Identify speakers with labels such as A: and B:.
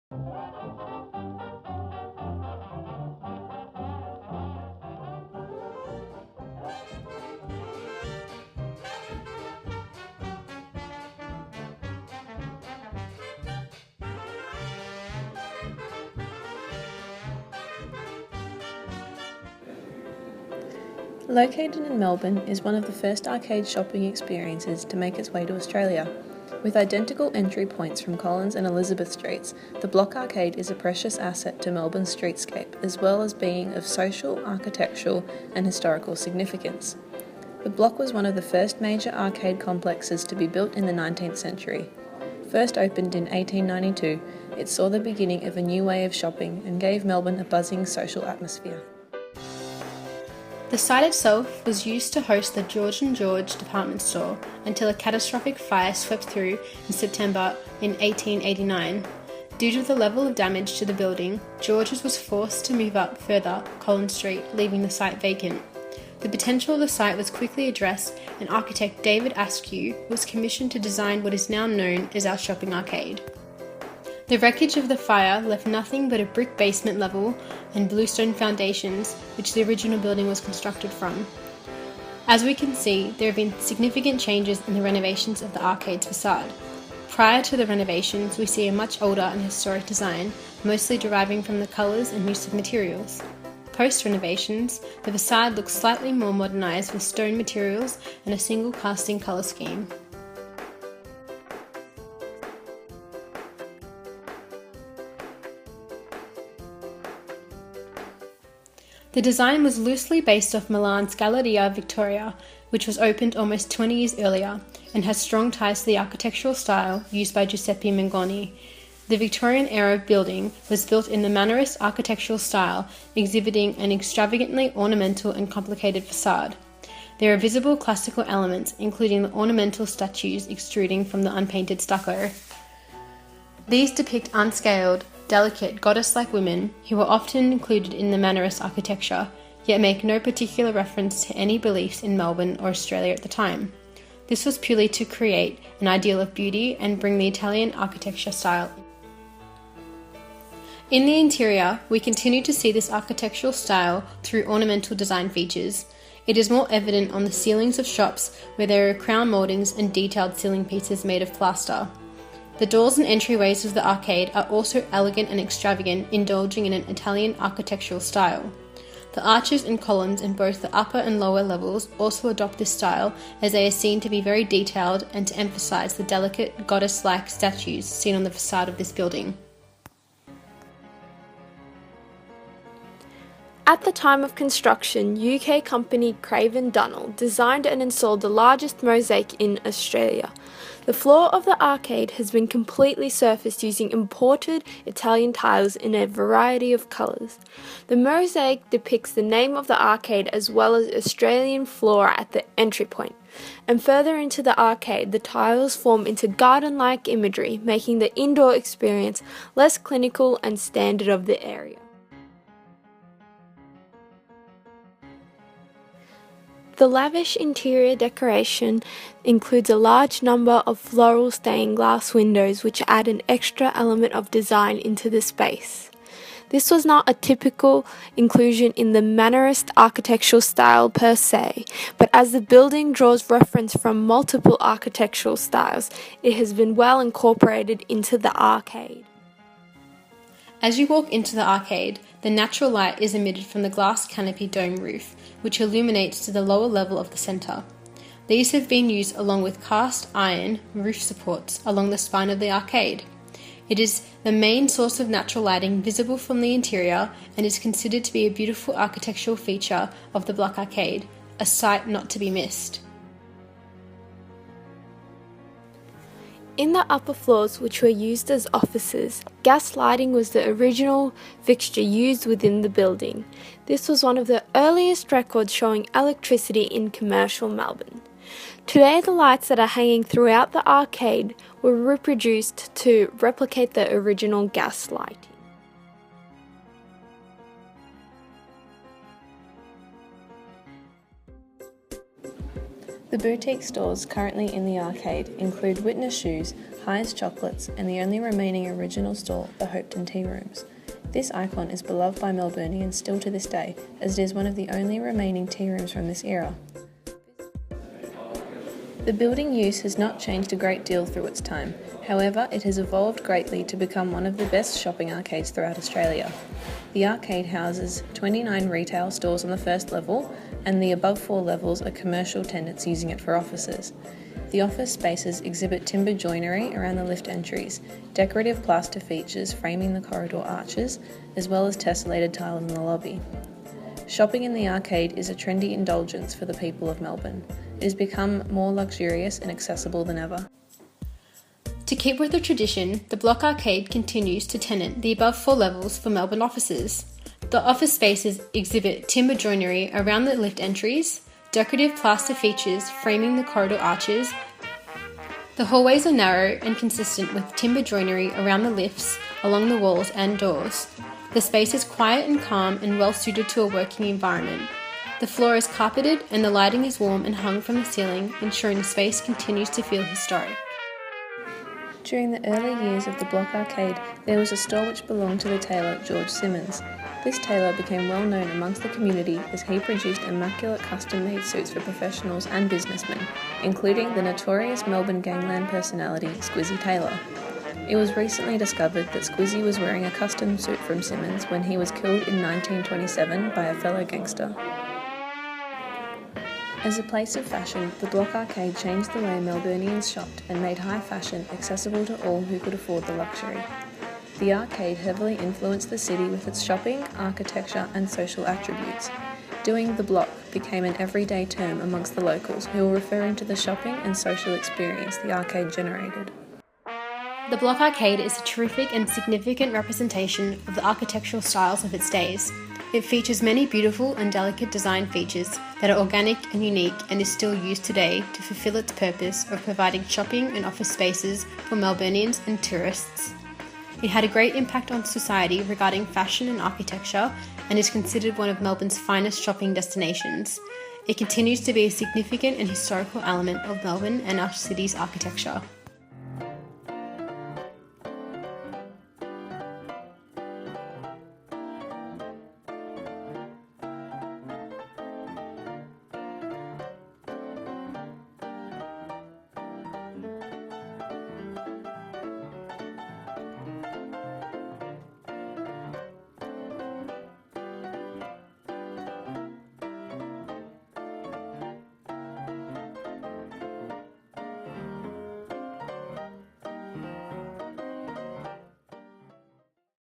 A: Located in Melbourne is one of the first arcade shopping experiences to make its way to Australia. With identical entry points from Collins and Elizabeth Streets, the Block Arcade is a precious asset to Melbourne's streetscape, as well as being of social, architectural and historical significance. The Block was one of the first major arcade complexes to be built in the 19th century. First opened in 1892, it saw the beginning of a new way of shopping and gave Melbourne a buzzing social atmosphere.
B: The site itself was used to host the George & George department store until a catastrophic fire swept through in September in 1889. Due to the level of damage to the building, George's was forced to move up further Collins Street, leaving the site vacant. The potential of the site was quickly addressed, and architect David Askew was commissioned to design what is now known as our shopping arcade. The wreckage of the fire left nothing but a brick basement level and bluestone foundations, which the original building was constructed from. As we can see, there have been significant changes in the renovations of the arcade's facade. Prior to the renovations, we see a much older and historic design, mostly deriving from the colours and use of materials. Post-renovations, the facade looks slightly more modernised with stone materials and a single casting colour scheme. The design was loosely based off Milan's Galleria Victoria, which was opened almost 20 years earlier and has strong ties to the architectural style used by Giuseppe Mengoni. The Victorian-era building was built in the Mannerist architectural style, exhibiting an extravagantly ornamental and complicated facade. There are visible classical elements, including the ornamental statues extruding from the unpainted stucco. These depict unscaled, delicate, goddess-like women who are often included in the Mannerist architecture, yet make no particular reference to any beliefs in Melbourne or Australia at the time. This was purely to create an ideal of beauty and bring the Italian architecture style. In the interior, we continue to see this architectural style through ornamental design features. It is more evident on the ceilings of shops where there are crown mouldings and detailed ceiling pieces made of plaster. The doors and entryways of the arcade are also elegant and extravagant, indulging in an Italian architectural style. The arches and columns in both the upper and lower levels also adopt this style, as they are seen to be very detailed and to emphasise the delicate, goddess-like statues seen on the facade of this building.
C: At the time of construction, UK company Craven Dunhill designed and installed the largest mosaic in Australia. The floor of the arcade has been completely surfaced using imported Italian tiles in a variety of colours. The mosaic depicts the name of the arcade as well as Australian flora at the entry point. And further into the arcade, the tiles form into garden-like imagery, making the indoor experience less clinical and standard of the area. The lavish interior decoration includes a large number of floral stained glass windows which add an extra element of design into the space. This was not a typical inclusion in the Mannerist architectural style per se, but as the building draws reference from multiple architectural styles, it has been well incorporated into the arcade.
B: As you walk into the arcade, the natural light is emitted from the glass canopy dome roof, which illuminates to the lower level of the centre. These have been used along with cast iron roof supports along the spine of the arcade. It is the main source of natural lighting visible from the interior and is considered to be a beautiful architectural feature of the Block Arcade, a sight not to be missed.
C: In the upper floors, which were used as offices, gas lighting was the original fixture used within the building. This was one of the earliest records showing electricity in commercial Melbourne. Today, the lights that are hanging throughout the arcade were reproduced to replicate the original gas lighting.
A: The boutique stores currently in the arcade include Witness Shoes, High's Chocolates, and the only remaining original store, the Hopetoun Tea Rooms. This icon is beloved by Melburnians still to this day, as it is one of the only remaining tea rooms from this era. The building use has not changed a great deal through its time. However, it has evolved greatly to become one of the best shopping arcades throughout Australia. The arcade houses 29 retail stores on the first level, and the above 4 levels are commercial tenants using it for offices. The office spaces exhibit timber joinery around the lift entries, decorative plaster features framing the corridor arches, as well as tessellated tile in the lobby. Shopping in the arcade is a trendy indulgence for the people of Melbourne. It has become more luxurious and accessible than ever.
B: To keep with the tradition, the Block Arcade continues to tenant the above 4 levels for Melbourne offices. The office spaces exhibit timber joinery around the lift entries, decorative plaster features framing the corridor arches. The hallways are narrow and consistent with timber joinery around the lifts, along the walls and doors. The space is quiet and calm and well suited to a working environment. The floor is carpeted and the lighting is warm and hung from the ceiling, ensuring the space continues to feel historic.
A: During the early years of the Block Arcade, there was a store which belonged to the tailor George Simmons. This tailor became well known amongst the community as he produced immaculate custom-made suits for professionals and businessmen, including the notorious Melbourne gangland personality Squizzy Taylor. It was recently discovered that Squizzy was wearing a custom suit from Simmons when he was killed in 1927 by a fellow gangster. As a place of fashion, the Block Arcade changed the way Melburnians shopped and made high fashion accessible to all who could afford the luxury. The arcade heavily influenced the city with its shopping, architecture and social attributes. Doing the block became an everyday term amongst the locals who were referring to the shopping and social experience the arcade generated.
B: The Block Arcade is a terrific and significant representation of the architectural styles of its days. It features many beautiful and delicate design features that are organic and unique and is still used today to fulfill its purpose of providing shopping and office spaces for Melburnians and tourists. It had a great impact on society regarding fashion and architecture and is considered one of Melbourne's finest shopping destinations. It continues to be a significant and historical element of Melbourne and our city's architecture.